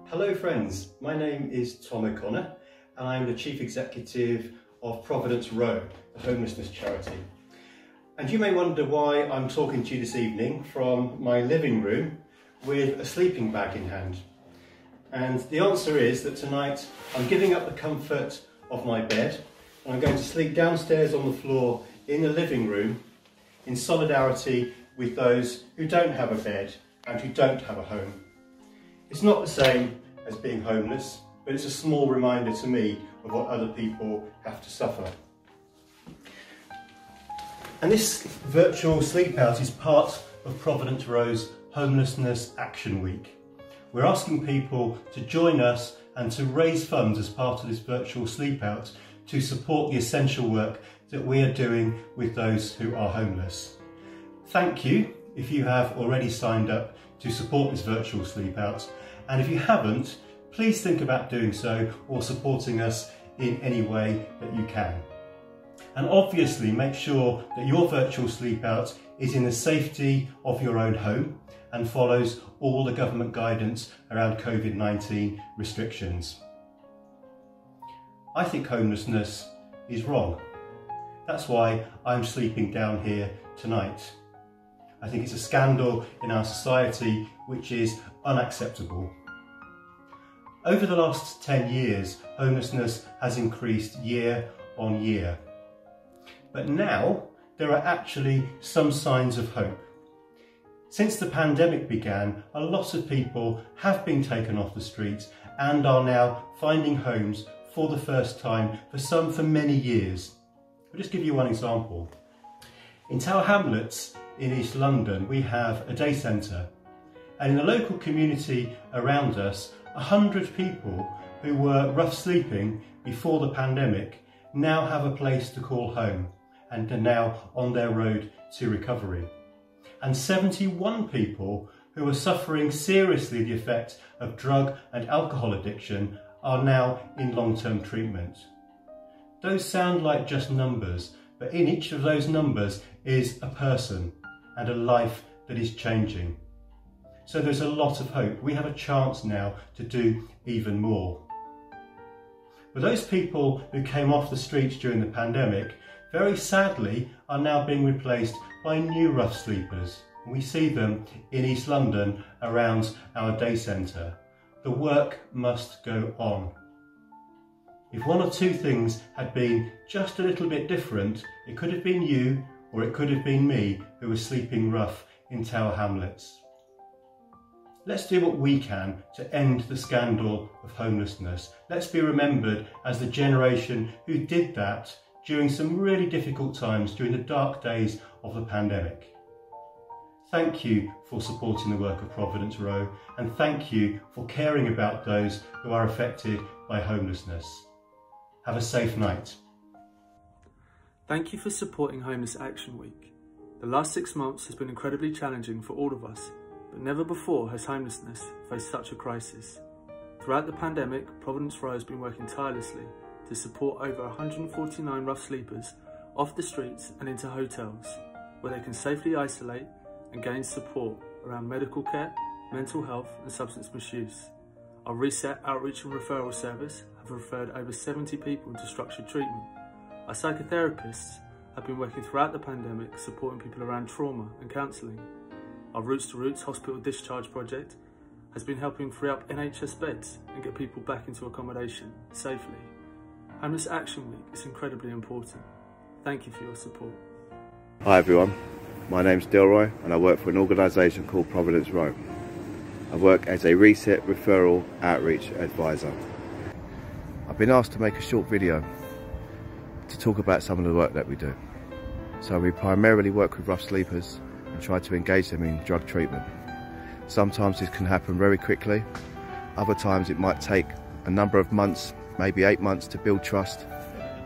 Hello friends, my name is Tom O'Connor and I'm the Chief Executive of Providence Row, the homelessness charity. And you may wonder why I'm talking to you this evening from my living room with a sleeping bag in hand. And the answer is that tonight I'm giving up the comfort of my bed and I'm going to sleep downstairs on the floor in the living room in solidarity with those who don't have a bed and who don't have a home. It's not the same as being homeless, but it's a small reminder to me of what other people have to suffer. And this virtual sleep out is part of Providence Row's Homelessness Action Week. We're asking people to join us and to raise funds as part of this virtual sleep out to support the essential work that we are doing with those who are homeless. Thank you if you have already signed up to support this virtual sleep out, and if you haven't, please think about doing so or supporting us in any way that you can. And obviously make sure that your virtual sleep out is in the safety of your own home and follows all the government guidance around COVID-19 restrictions. I think homelessness is wrong. That's why I'm sleeping down here tonight. I think it's a scandal in our society which is unacceptable. Over the last 10 years, homelessness has increased year on year. But now there are actually some signs of hope. Since the pandemic began, a lot of people have been taken off the streets and are now finding homes for the first time, for many years. I'll just give you one example. In Tower Hamlets in East London, we have a day centre, and in the local community around us, 100 people who were rough sleeping before the pandemic now have a place to call home and are now on their road to recovery. And 71 people who are suffering seriously the effect of drug and alcohol addiction are now in long-term treatment. Those sound like just numbers, but in each of those numbers is a person and a life that is changing. So there's a lot of hope. We have a chance now to do even more. But those people who came off the streets during the pandemic, very sadly, are now being replaced by new rough sleepers. We see them in East London around our day centre. The work must go on. If one or two things had been just a little bit different, it could have been you or it could have been me who was sleeping rough in Tower Hamlets. Let's do what we can to end the scandal of homelessness. Let's be remembered as the generation who did that during some really difficult times, during the dark days of the pandemic. Thank you for supporting the work of Providence Row, and thank you for caring about those who are affected by homelessness. Have a safe night. Thank you for supporting Homeless Action Week. The last 6 months has been incredibly challenging for all of us, but never before has homelessness faced such a crisis. Throughout the pandemic, Providence Row has been working tirelessly to support over 149 rough sleepers off the streets and into hotels, where they can safely isolate and gain support around medical care, mental health and substance misuse. Our Reset Outreach and Referral Service have referred over 70 people into structured treatment. Our psychotherapists have been working throughout the pandemic supporting people around trauma and counselling. Our Roots to Roots hospital discharge project has been helping free up NHS beds and get people back into accommodation safely. Homeless Action Week is incredibly important. Thank you for your support. Hi everyone, my name's Delroy and I work for an organisation called Providence Row. I work as a Reset Referral Outreach Advisor. I've been asked to make a short video to talk about some of the work that we do. So we primarily work with rough sleepers and try to engage them in drug treatment. Sometimes this can happen very quickly, other times it might take a number of months, maybe 8 months to build trust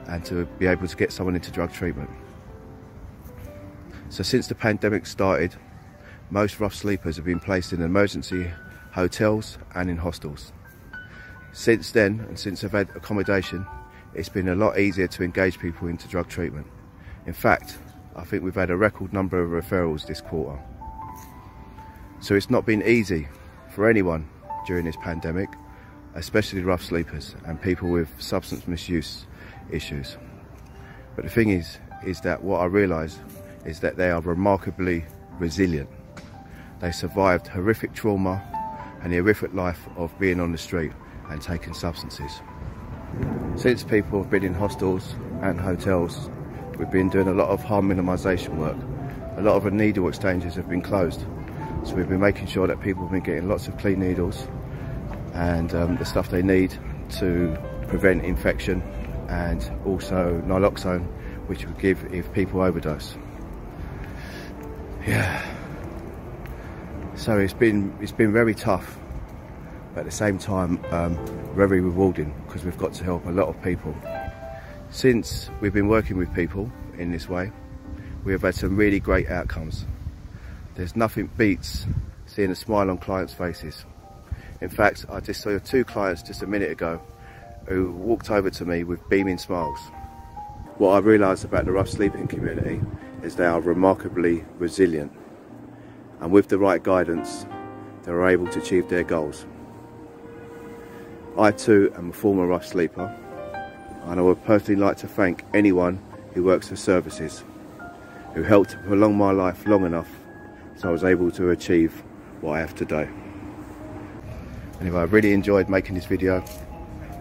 and to be able to get someone into drug treatment. So since the pandemic started, most rough sleepers have been placed in emergency hotels and in hostels. Since then, and since I've had accommodation, it's been a lot easier to engage people into drug treatment. In fact, I think we've had a record number of referrals this quarter. So it's not been easy for anyone during this pandemic, especially rough sleepers and people with substance misuse issues. But the thing is that what I realised is that they are remarkably resilient. They survived horrific trauma and the horrific life of being on the street and taking substances. Since people have been in hostels and hotels, we've been doing a lot of harm minimisation work. A lot of the needle exchanges have been closed. So we've been making sure that people have been getting lots of clean needles and the stuff they need to prevent infection, and also naloxone, which we give if people overdose. Yeah. So it's been very tough, but at the same time very rewarding, because we've got to help a lot of people. Since we've been working with people in this way, we have had some really great outcomes. There's nothing beats seeing a smile on clients' faces. In fact, I just saw 2 clients just a minute ago who walked over to me with beaming smiles. What I realised about the rough sleeping community is they are remarkably resilient, and with the right guidance, they're able to achieve their goals. I too am a former rough sleeper, and I would personally like to thank anyone who works for services, who helped to prolong my life long enough so I was able to achieve what I have today. Anyway, I really enjoyed making this video.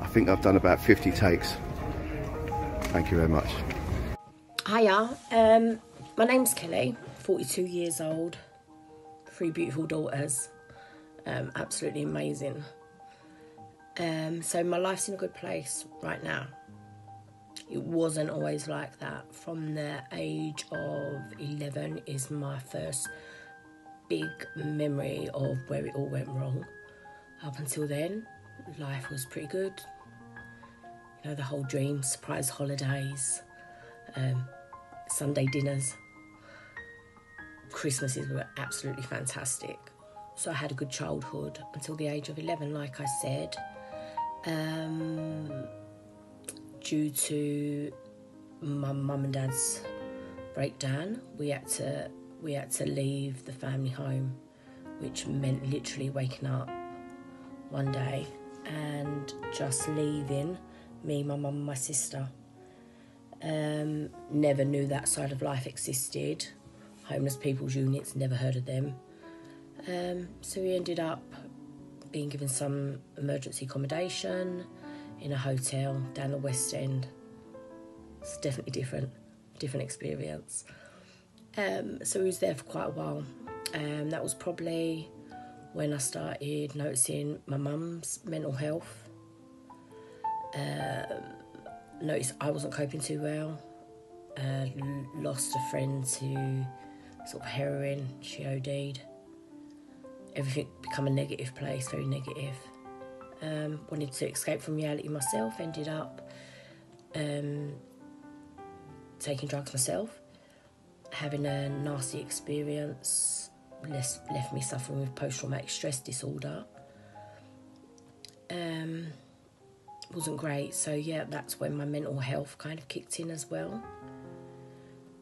I think I've done about 50 takes. Thank you very much. Hiya, my name's Kelly, 42 years old, 3 beautiful daughters, absolutely amazing. So my life's in a good place right now. It wasn't always like that. From the age of 11 is my first big memory of where it all went wrong. Up until then, life was pretty good. You know, the whole dream, surprise holidays, Sunday dinners, Christmases were absolutely fantastic. So I had a good childhood until the age of 11, like I said. Due to my mum and dad's breakdown, we had to leave the family home, which meant literally waking up one day and just leaving me, my mum and my sister. Never knew that side of life existed. Homeless people's units, never heard of them. So we ended up being given some emergency accommodation in a hotel down the West End. It's definitely different experience. So we was there for quite a while. That was probably when I started noticing my mum's mental health. Noticed I wasn't coping too well. Lost a friend to sort of heroin. She OD'd. Everything become a negative place, very negative. Wanted to escape from reality myself, ended up taking drugs myself, having a nasty experience, left me suffering with post-traumatic stress disorder. Wasn't great, so yeah, that's when my mental health kind of kicked in as well.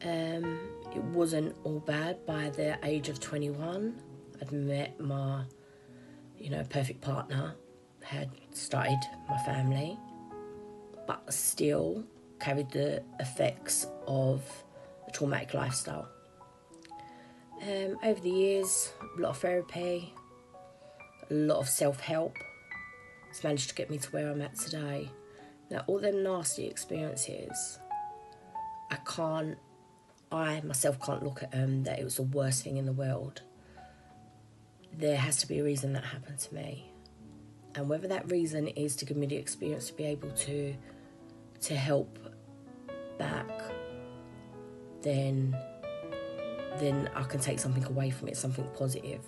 It wasn't all bad. By the age of 21, I'd met my, perfect partner, had started my family, but still carried the effects of a traumatic lifestyle. Over the years, a lot of therapy, a lot of self-help has managed to get me to where I'm at today. Now, all them nasty experiences, I myself can't look at them that it was the worst thing in the world. There has to be a reason that happened to me. And whether that reason is to give me the experience to be able to help back, then I can take something away from it, something positive.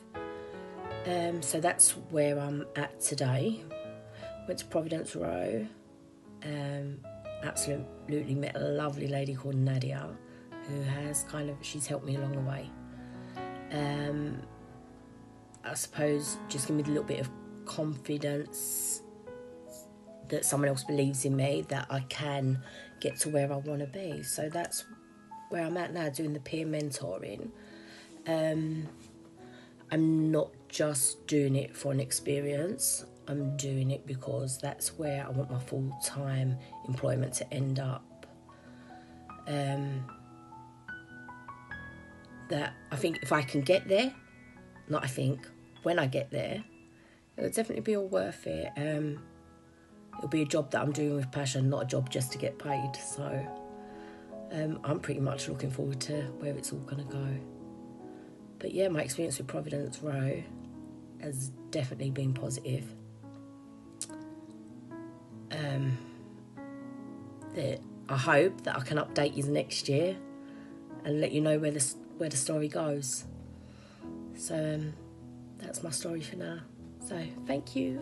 So that's where I'm at today. Went to Providence Row. Absolutely met a lovely lady called Nadia, who has she's helped me along the way. I suppose just give me a little bit of confidence that someone else believes in me, that I can get to where I want to be. So that's where I'm at now, doing the peer mentoring. I'm not just doing it for an experience. I'm doing it because that's where I want my full-time employment to end up. That I think if I can get there, when I get there, it'll definitely be all worth it. It'll be a job that I'm doing with passion, not a job just to get paid. So I'm pretty much looking forward to where it's all going to go. But yeah, my experience with Providence Row has definitely been positive. That I hope that I can update you next year and let you know where the story goes. So that's my story for now. So thank you.